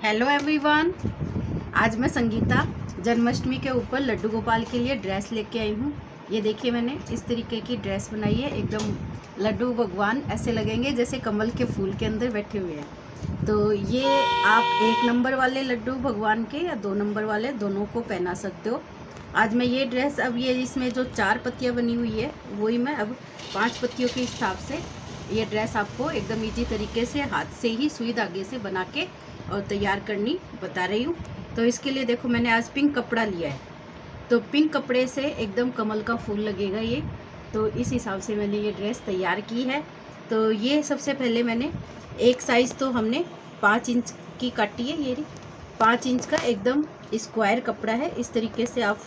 Hello everyone. आज मैं संगीता जन्माष्टमी के ऊपर लड्डू गोपाल के लिए ड्रेस लेके आई हूँ। ये देखिए, मैंने इस तरीके की ड्रेस बनाई है। एकदम लड्डू भगवान ऐसे लगेंगे जैसे कमल के फूल के अंदर बैठे हुए हैं। तो ये आप 1 नंबर वाले लड्डू भगवान के या 2 नंबर वाले दोनों को पहना सकते हो। आज मैं ये ड्रेस, अब ये इसमें जो 4 पत्तियाँ बनी हुई है वही मैं अब 5 पत्तियों के हिसाब से ये ड्रेस आपको एकदम ईजी तरीके से हाथ से ही सुई धागे से बना के और तैयार करनी बता रही हूँ। तो इसके लिए देखो, मैंने आज पिंक कपड़ा लिया है। तो पिंक कपड़े से एकदम कमल का फूल लगेगा ये। तो इस हिसाब से मैंने ये ड्रेस तैयार की है। तो ये सबसे पहले मैंने एक साइज़ तो हमने 5 इंच की काटी है। ये 5 इंच का एकदम स्क्वायर कपड़ा है। इस तरीके से आप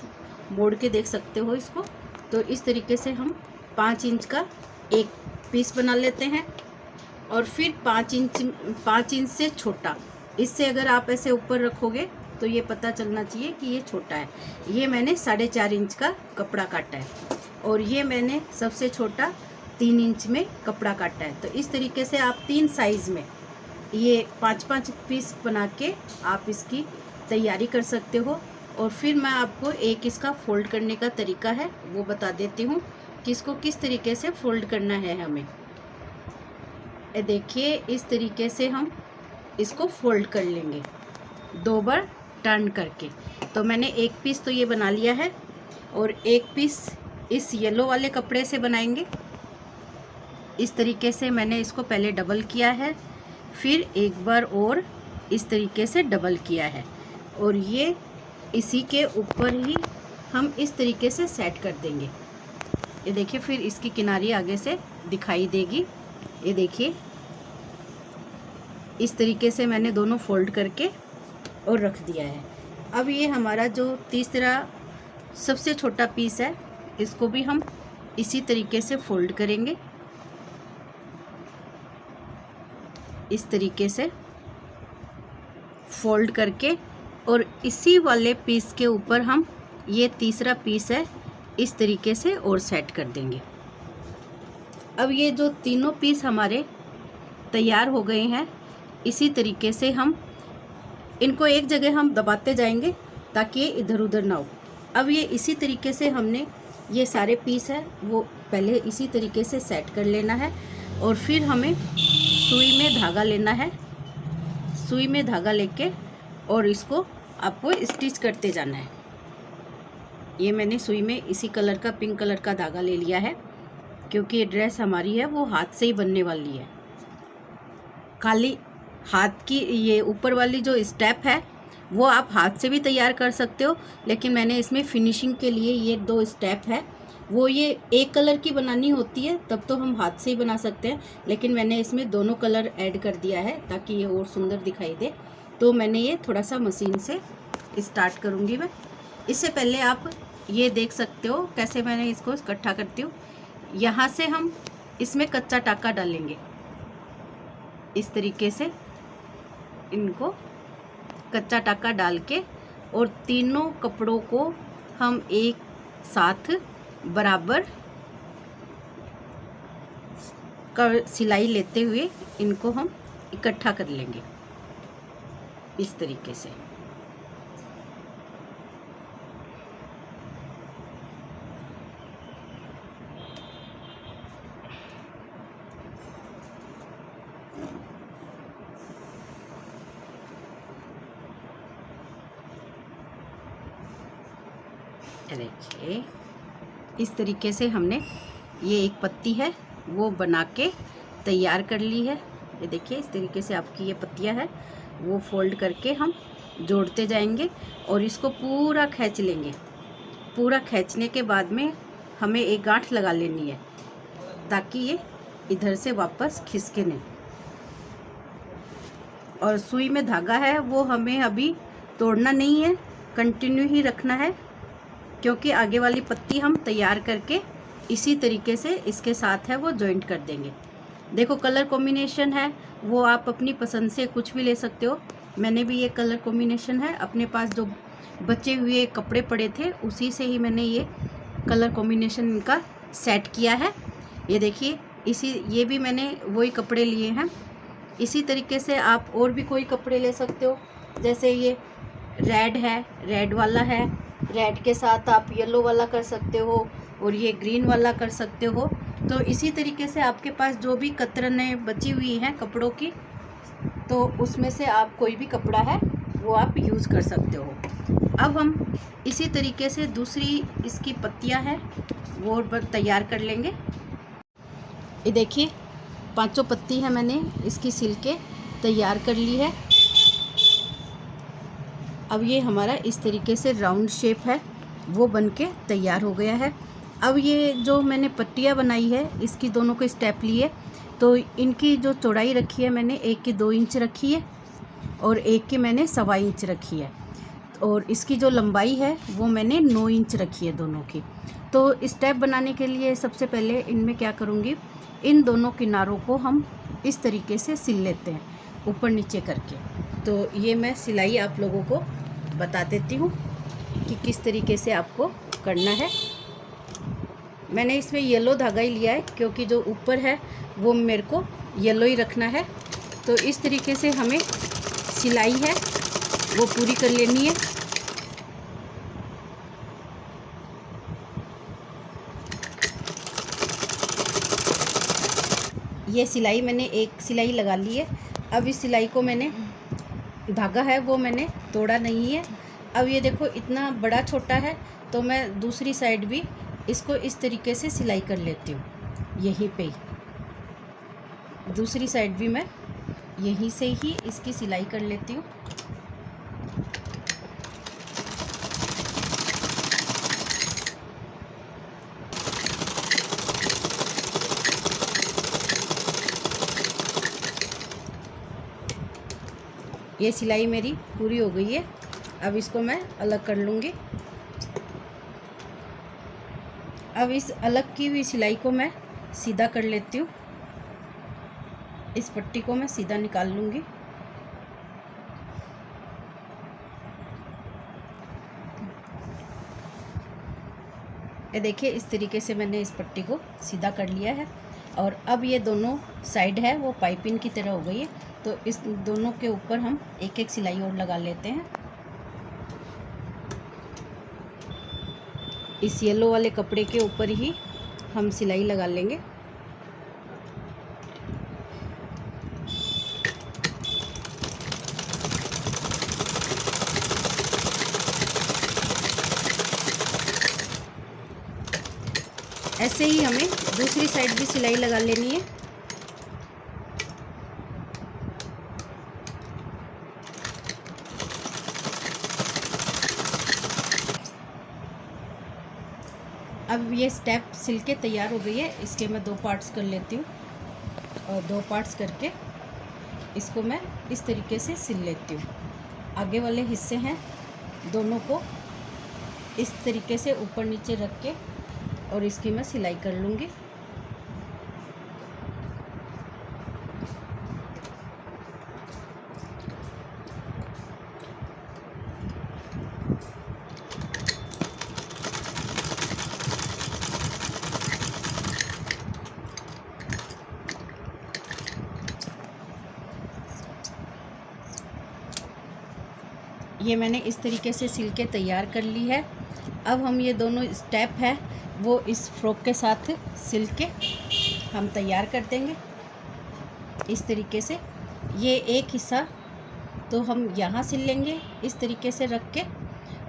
मोड़ के देख सकते हो इसको। तो इस तरीके से हम 5 इंच का एक पीस बना लेते हैं। और फिर 5 इंच से छोटा, इससे अगर आप ऐसे ऊपर रखोगे तो ये पता चलना चाहिए कि ये छोटा है। ये मैंने 4.5 इंच का कपड़ा काटा है और ये मैंने सबसे छोटा 3 इंच में कपड़ा काटा है। तो इस तरीके से आप 3 साइज़ में ये 5-5 पीस बना के आप इसकी तैयारी कर सकते हो। और फिर मैं आपको एक इसका फ़ोल्ड करने का तरीका है वो बता देती हूँ कि इसको किस तरीके से फ़ोल्ड करना है हमें। देखिए, इस तरीके से हम इसको फ़ोल्ड कर लेंगे 2 बार टर्न करके। तो मैंने एक पीस तो ये बना लिया है और एक पीस इस येलो वाले कपड़े से बनाएंगे। इस तरीके से मैंने इसको पहले डबल किया है, फिर एक बार और इस तरीके से डबल किया है और ये इसी के ऊपर ही हम इस तरीके से सेट कर देंगे। ये देखिए, फिर इसकी किनारी आगे से दिखाई देगी। ये देखिए, इस तरीके से मैंने दोनों फोल्ड करके और रख दिया है। अब ये हमारा जो तीसरा सबसे छोटा पीस है, इसको भी हम इसी तरीके से फोल्ड करेंगे। इस तरीके से फोल्ड करके और इसी वाले पीस के ऊपर हम ये तीसरा पीस है इस तरीके से और सेट कर देंगे। अब ये जो तीनों पीस हमारे तैयार हो गए हैं, इसी तरीके से हम इनको एक जगह हम दबाते जाएंगे ताकि ये इधर उधर ना हो। अब ये इसी तरीके से हमने ये सारे पीस है वो पहले इसी तरीके से सेट कर लेना है और फिर हमें सुई में धागा लेना है। सुई में धागा लेके और इसको आपको स्टिच करते जाना है। ये मैंने सुई में इसी कलर का, पिंक कलर का धागा ले लिया है क्योंकि ये ड्रेस हमारी है वो हाथ से ही बनने वाली है। खाली हाथ की ये ऊपर वाली जो स्टेप है वो आप हाथ से भी तैयार कर सकते हो, लेकिन मैंने इसमें फिनिशिंग के लिए ये 2 स्टेप है वो ये एक कलर की बनानी होती है तब तो हम हाथ से ही बना सकते हैं, लेकिन मैंने इसमें दोनों कलर ऐड कर दिया है ताकि ये और सुंदर दिखाई दे। तो मैंने ये थोड़ा सा मशीन से स्टार्ट करूँगी मैं। इससे पहले आप ये देख सकते हो कैसे मैंने इसको इकट्ठा करती हूँ। यहाँ से हम इसमें कच्चा टाका डालेंगे। इस तरीके से इनको कच्चा टाका डाल के और तीनों कपड़ों को हम एक साथ बराबर कर सिलाई लेते हुए इनको हम इकट्ठा कर लेंगे इस तरीके से। देखिए, इस तरीके से हमने ये एक पत्ती है वो बना के तैयार कर ली है। ये देखिए, इस तरीके से आपकी ये पत्तियां है वो फोल्ड करके हम जोड़ते जाएंगे और इसको पूरा खींच लेंगे। पूरा खींचने के बाद में हमें एक गांठ लगा लेनी है ताकि ये इधर से वापस खिसके नहीं। और सुई में धागा है वो हमें अभी तोड़ना नहीं है, कंटिन्यू ही रखना है क्योंकि आगे वाली पत्ती हम तैयार करके इसी तरीके से इसके साथ है वो जॉइंट कर देंगे। देखो, कलर कॉम्बिनेशन है वो आप अपनी पसंद से कुछ भी ले सकते हो। मैंने भी ये कलर कॉम्बिनेशन है, अपने पास जो बचे हुए कपड़े पड़े थे उसी से ही मैंने ये कलर कॉम्बिनेशन इनका सेट किया है। ये देखिए, ये भी मैंने वही कपड़े लिए हैं। इसी तरीके से आप और भी कोई कपड़े ले सकते हो। जैसे ये रेड है, रेड वाला है, रेड के साथ आप येलो वाला कर सकते हो और ये ग्रीन वाला कर सकते हो। तो इसी तरीके से आपके पास जो भी कतरनें बची हुई हैं कपड़ों की, तो उसमें से आप कोई भी कपड़ा है वो आप यूज़ कर सकते हो। अब हम इसी तरीके से दूसरी इसकी पत्तियां हैं वो तैयार कर लेंगे। ये देखिए 5 पत्ती है, मैंने इसकी सिल के तैयार कर ली है। अब ये हमारा इस तरीके से राउंड शेप है वो बन के तैयार हो गया है। अब ये जो मैंने पट्टियाँ बनाई है इसकी दोनों को स्टेप लिए, तो इनकी जो चौड़ाई रखी है मैंने एक की 2 इंच रखी है और एक की मैंने 1.25 इंच रखी है, और इसकी जो लंबाई है वो मैंने 9 इंच रखी है दोनों की। तो स्टेप बनाने के लिए सबसे पहले इनमें क्या करूँगी, इन दोनों किनारों को हम इस तरीके से सिल लेते हैं ऊपर नीचे करके। तो ये मैं सिलाई आप लोगों को बता देती हूँ कि किस तरीके से आपको करना है। मैंने इसमें येलो धागा ही लिया है क्योंकि जो ऊपर है वो मेरे को येलो ही रखना है। तो इस तरीके से हमें सिलाई है वो पूरी कर लेनी है। ये सिलाई मैंने एक सिलाई लगा ली है। अब इस सिलाई को मैंने धागा है वो मैंने तोड़ा नहीं है। अब ये देखो इतना बड़ा छोटा है, तो मैं दूसरी साइड भी इसको इस तरीके से सिलाई कर लेती हूँ। यहीं पे ही दूसरी साइड भी मैं यहीं से ही इसकी सिलाई कर लेती हूँ। ये सिलाई मेरी पूरी हो गई है। अब इसको मैं अलग कर लूँगी। अब इस अलग की हुई सिलाई को मैं सीधा कर लेती हूँ। इस पट्टी को मैं सीधा निकाल लूँगी। ये देखिए इस तरीके से मैंने इस पट्टी को सीधा कर लिया है। और अब ये दोनों साइड है वो पाइपिंग की तरह हो गई है, तो इस दोनों के ऊपर हम एक एक सिलाई और लगा लेते हैं। इस येलो वाले कपड़े के ऊपर ही हम सिलाई लगा लेंगे। ऐसे ही हमें दूसरी साइड भी सिलाई लगा लेनी है। अब ये स्टेप सिल के तैयार हो गई है। इसके मैं 2 पार्ट्स कर लेती हूँ और 2 पार्ट्स करके इसको मैं इस तरीके से सिल लेती हूँ। आगे वाले हिस्से हैं दोनों को इस तरीके से ऊपर नीचे रख के और इसकी मैं सिलाई कर लूँगी। ये मैंने इस तरीके से सिल के तैयार कर ली है। अब हम ये दोनों स्टेप है वो इस फ्रॉक के साथ सिल के हम तैयार कर देंगे। इस तरीके से ये एक हिस्सा तो हम यहाँ सिल लेंगे इस तरीके से रख के,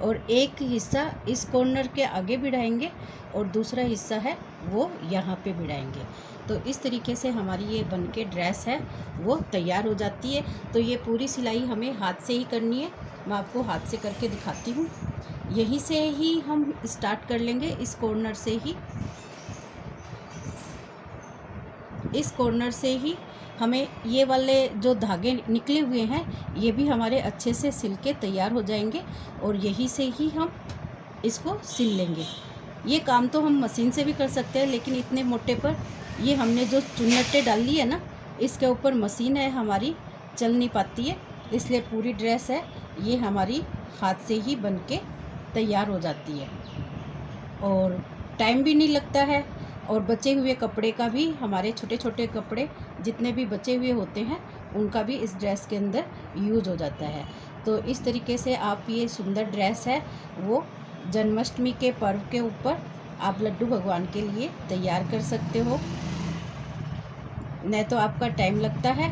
और एक हिस्सा इस कॉर्नर के आगे भिड़ाएंगे और दूसरा हिस्सा है वो यहाँ पे भिड़ाएंगे। तो इस तरीके से हमारी ये बन के ड्रेस है वो तैयार हो जाती है। तो ये पूरी सिलाई हमें हाथ से ही करनी है। मैं आपको हाथ से करके दिखाती हूँ। यहीं से ही हम स्टार्ट कर लेंगे, इस कॉर्नर से ही। इस कॉर्नर से ही हमें ये वाले जो धागे निकले हुए हैं ये भी हमारे अच्छे से सिल के तैयार हो जाएंगे, और यहीं से ही हम इसको सिल लेंगे। ये काम तो हम मशीन से भी कर सकते हैं, लेकिन इतने मोटे पर ये हमने जो चुन्नटें डाली है ना, इसके ऊपर मशीन है हमारी चल नहीं पाती है, इसलिए पूरी ड्रेस है ये हमारी हाथ से ही बन के तैयार हो जाती है और टाइम भी नहीं लगता है। और बचे हुए कपड़े का भी, हमारे छोटे छोटे कपड़े जितने भी बचे हुए होते हैं उनका भी इस ड्रेस के अंदर यूज हो जाता है। तो इस तरीके से आप ये सुंदर ड्रेस है वो जन्माष्टमी के पर्व के ऊपर आप लड्डू भगवान के लिए तैयार कर सकते हो। नहीं तो आपका टाइम लगता है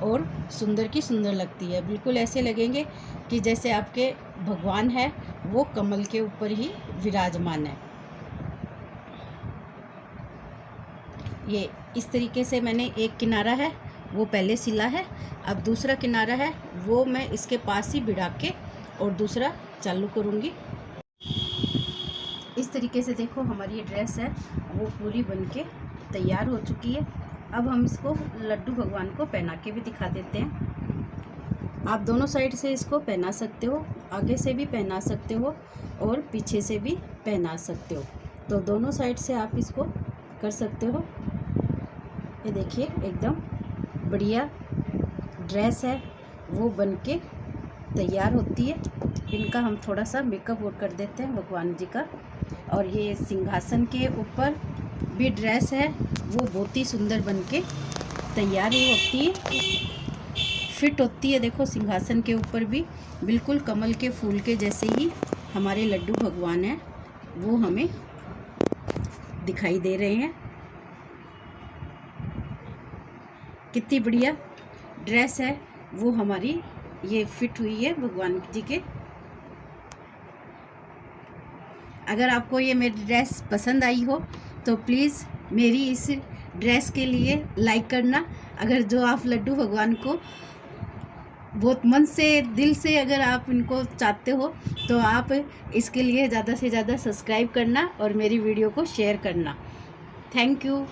और सुंदर की सुंदर लगती है। बिल्कुल ऐसे लगेंगे कि जैसे आपके भगवान है वो कमल के ऊपर ही विराजमान है। ये इस तरीके से मैंने एक किनारा है वो पहले सिला है, अब दूसरा किनारा है वो मैं इसके पास ही भिड़ा के और दूसरा चालू करूँगी। इस तरीके से देखो हमारी ये ड्रेस है वो पूरी बनके तैयार हो चुकी है। अब हम इसको लड्डू भगवान को पहना के भी दिखा देते हैं। आप दोनों साइड से इसको पहना सकते हो, आगे से भी पहना सकते हो और पीछे से भी पहना सकते हो, तो दोनों साइड से आप इसको कर सकते हो। ये देखिए एकदम बढ़िया ड्रेस है वो बनके तैयार होती है। इनका हम थोड़ा सा मेकअप और कर देते हैं भगवान जी का। और ये सिंहासन के ऊपर भी ड्रेस है वो बहुत ही सुंदर बनके तैयार ही होती है, फिट होती है। देखो सिंहासन के ऊपर भी बिल्कुल कमल के फूल के जैसे ही हमारे लड्डू भगवान हैं वो हमें दिखाई दे रहे हैं। कितनी बढ़िया ड्रेस है वो हमारी ये फिट हुई है भगवान जी के। अगर आपको ये मेरी ड्रेस पसंद आई हो तो प्लीज़ मेरी इस ड्रेस के लिए लाइक करना। अगर जो आप लड्डू भगवान को बहुत मन से दिल से अगर आप इनको चाहते हो तो आप इसके लिए ज़्यादा से ज़्यादा सब्सक्राइब करना और मेरी वीडियो को शेयर करना। Thank you.